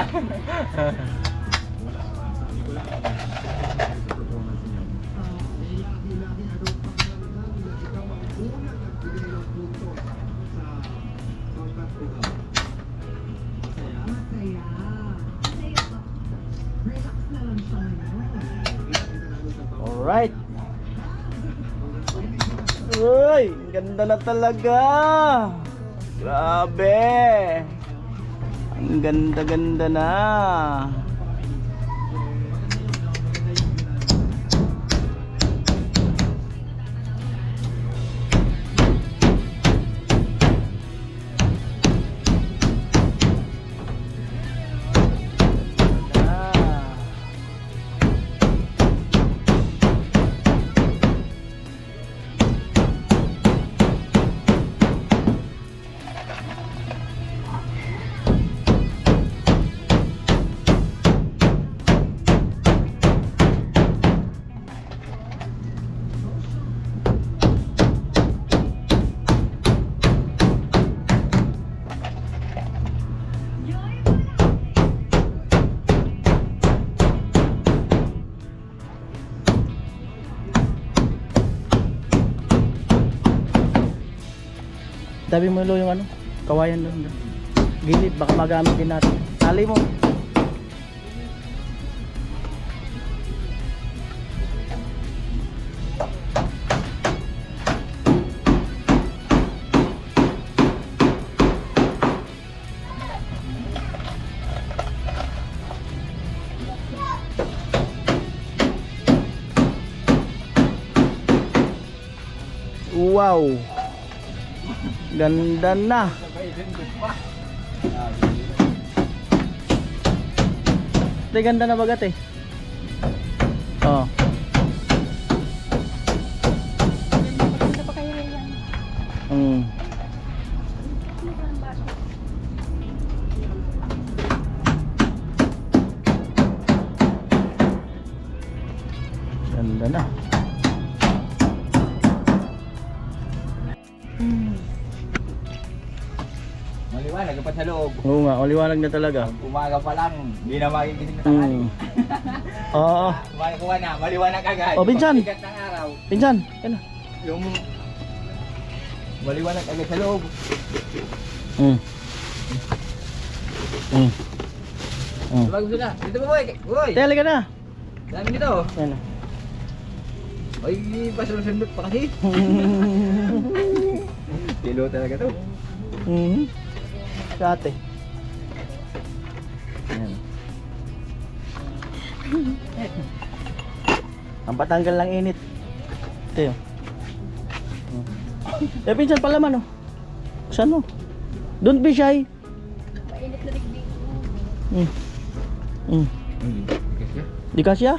Alright. Uy, ang ganda na talaga. Grabe. Ang ganda-ganda na. Tabi mo lo yung ano, kawayan doon. Gilid, baka magamit din natin. Tali mo. Wow. Ganda na. Ito ganda na bagat eh. Oh. Maganda pa kayo yan. Mm. Ganda na. Maliwanag pa sa loob. Oo nga, maliwanag na talaga. Umaga pa lang, hindi na magigising na tanghali. Mm. Oo. Kuha na, maliwanag agad. Oh, Pinsan. Pagsikat ng araw, Pinsan, yan na. yung maliwanag agad sa loob. Mm. Mm. Mm. Diba gusto na? Dito mo boy! Boy! Tele ka na. Dami dito! Yan na. Ay, pasunod pa kasi. Tilo talaga to. Mhm. Dati. Yan. Ang patanggal ng init. Ito yun. Eh, pinsan pala man, oh. Saan mo? Don't be shy. Mainit na digdig. Mm. Mm. Kasi? Di kasya?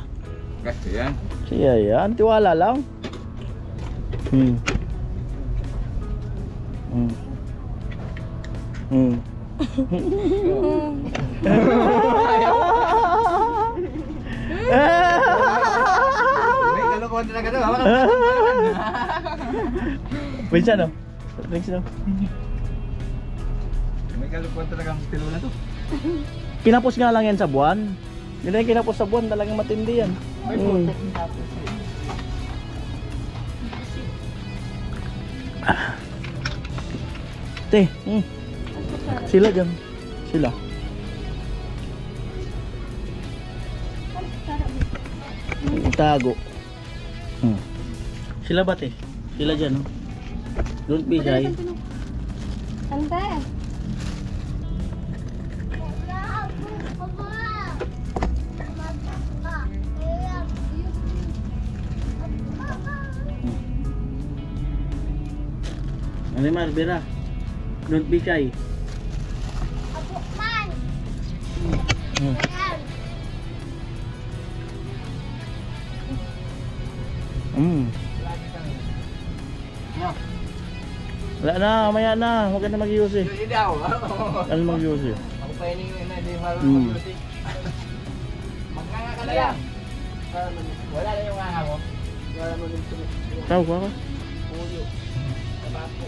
Kasi yan. Siya yan. Tiwala lang. Hmm. Hmm. Hmm. May kalokohan talaga to. Pinsan, oh. Drinks, no? May kalokohan talaga ang tilo na to. Kinapos nga lang yan sa buwan. Yun na yung kinapos sa buwan, talagang matindi yan. Mm. Te, sila dyan. Sila. Tago. Sila ba te? Sila dyan, no? Don't be shy. Ano ba? Marimar, Bira. Don't be shy. Apo man. Hmm. Ayan. Mm. Wala na, maya na. Huwag ka na mag-use eh. Hindi ako. Ano mag-use eh? Ako pa yun yung hindi marunong Hmm. mag-music. Magkanga ka na lang. Wala na yung nga mo. Wala mo yung Tawag ko ka? puyo. Tabako.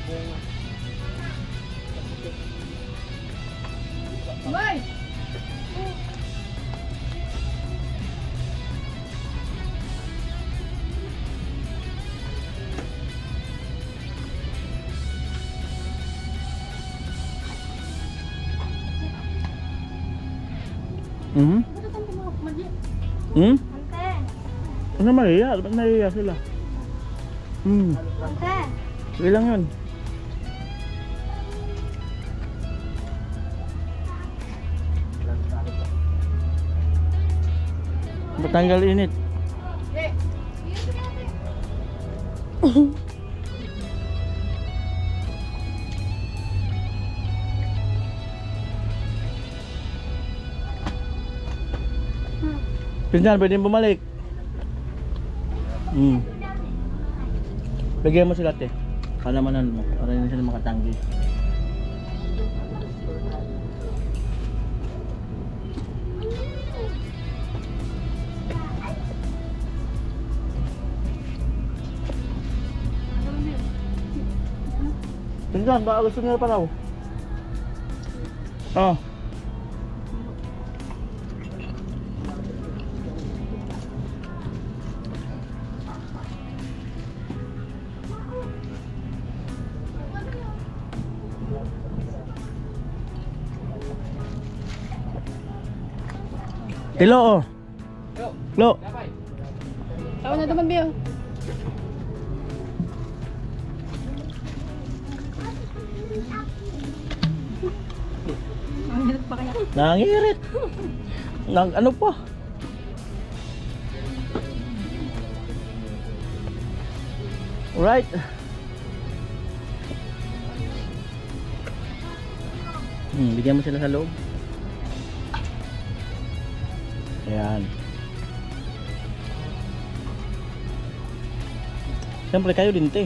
Bunga. Bye! Mhm. Hmm? Ante. Ano mahiya? Ba't nahiya sila? Hmm. Ante. Sige lang yun. Patanggal init. Pinsan, pwede bumalik. Bigyan mo sila te. Kalamanan mo para hindi sila makatanggi. Pinsan, baka gusto nila pa raw. Oh. Tilo oh. Lo. Ako na naman, Biyo. Ang hirap pa kaya? Nangirit. Nang ano pa? Right. Bigyan mo sila sa loob. Ayan. Siyempre kayo din te.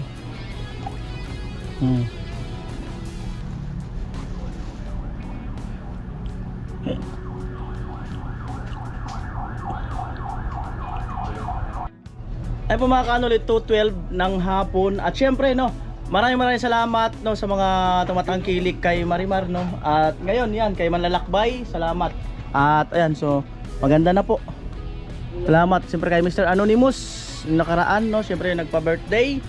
Ay po mga kanol, 2:12 ng hapon. At syempre no, maraming salamat no sa mga tumatangkilik kay Marimar no. At ngayon yan kay Manlalakbay, salamat. At ayan, so maganda na po. Salamat siyempre kay Mr. Anonymous nakaraan no, siyempre nagpa-birthday.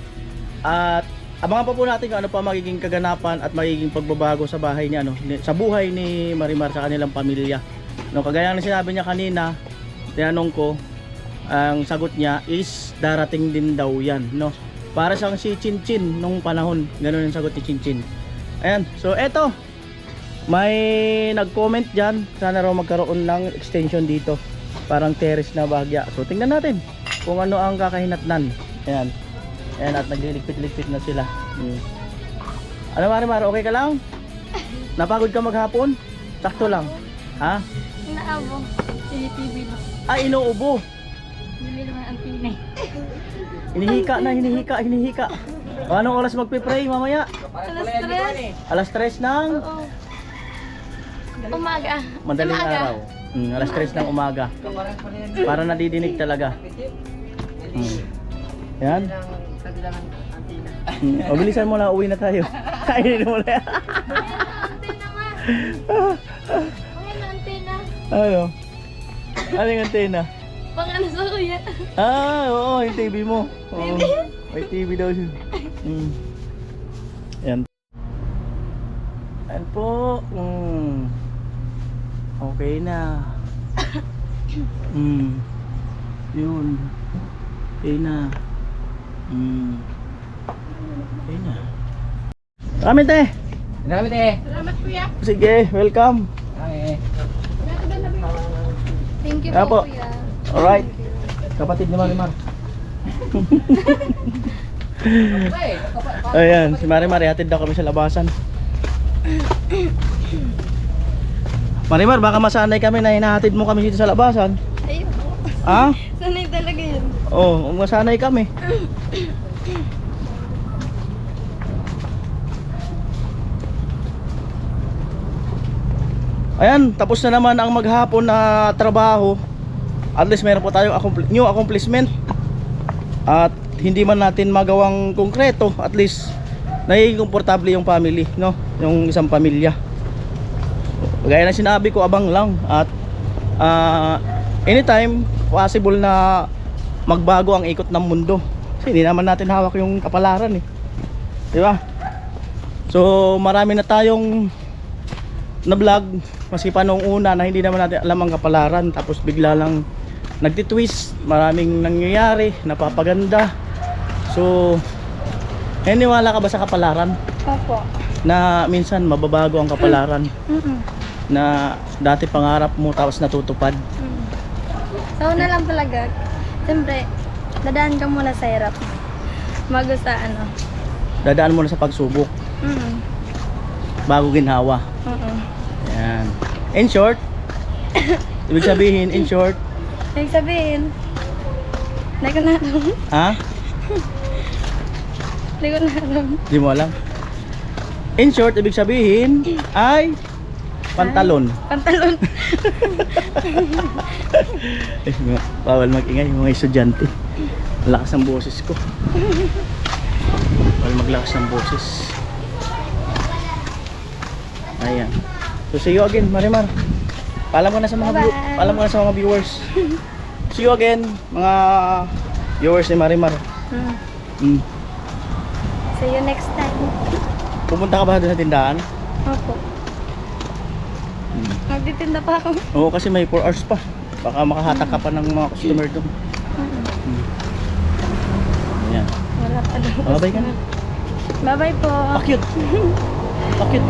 At abangan pa po natin kung ano pa magiging kaganapan at magiging pagbabago sa bahay niya no, sa buhay ni Marimar sa kanilang pamilya. No, kagaya ng sinabi niya kanina, tinanong ko, ang sagot niya is darating din daw yan no. Para siyang si Chinchin nung panahon, ganoon ang sagot ni Chinchin. Ayan, so eto, may nag-comment dyan, sana raw magkaroon ng extension dito, parang terrace na bahagya. So tingnan natin kung ano ang kakahinatnan. Ayan, ayan, at nagliligpit-ligpit na sila. Ano Marimar, okay ka lang? Napagod ka maghapon? Sakto lang. Ha? Inaabo. TV lang. Ah, inuubo. Bili naman ang pinay. Hinihika. O, anong oras magpe-pray mamaya? Alas 3. Alas 3 ng Oo. Umaga. madaling araw. Alas 3 ng umaga. Para nadidinig talaga. Yan. O, bilisan mo na, uwi na tayo. Kainin mo na yan. Antena nga. Pangin na antena. Ano? Ano yung antena? Pangano sa kuya. Ah, oo, yung TV mo. Oo. May TV daw siya. Yan. Ayan po. Okay na. Yun. Okay na. Okay na. Maraming te. Salamat eh. Salamat kuya. Sige, welcome. Okay. Thank you Kaya po. po kuya. Alright. Kapatid ni Marimar. Ayan, si Marimar, hatid daw kami sa labasan. Marimar, baka masanay kami na hinahatid mo kami dito sa labasan. Ayun. Ha? Sanay talaga yun. Oo, masanay kami. Ayan, tapos na naman ang maghapon na trabaho. At least meron po tayong new accomplishment. At hindi man natin magawang konkreto, at least nagiging komportable yung family, no? Yung isang pamilya. Gaya na sinabi ko, abang lang. At anytime possible na magbago ang ikot ng mundo. Kasi hindi naman natin hawak yung kapalaran eh. Di ba? So marami na tayong na vlog maski pa nung una na hindi naman natin alam ang kapalaran, tapos bigla lang nagtitwist, maraming nangyayari, napapaganda. So naniwala ka ba sa kapalaran? Opo. Na minsan mababago ang kapalaran na dati pangarap mo tapos natutupad. So una lang talaga, siyempre, dadaan ka muna sa hirap. Bago sa ano. Dadaan mo na sa pagsubok bago ginhawa. Yan. In short, ibig sabihin, in short, Ibig sabihin, hindi ko na alam. ha? Hindi ko na alam. Di mo alam? In short, ibig sabihin ay pantalon. Pantalon. Eh, bawal mag-ingay yung mga estudyante. Lakas ng boses ko. Bawal maglakas ng boses. Ayan. So see you again, Marimar. Paalam ko na sa mga Bye-bye. paalam ko na sa mga viewers. See you again, mga viewers ni Marimar. See you next time. Pupunta ka ba doon sa tindahan? Opo. Magtitinda pa ako. Oo, kasi may 4 hours pa. Baka makahatak ka pa ng mga customer doon. Ayan. Wala pa daw. Bye-bye ka na. Bye-bye po. Pakit. Pakit.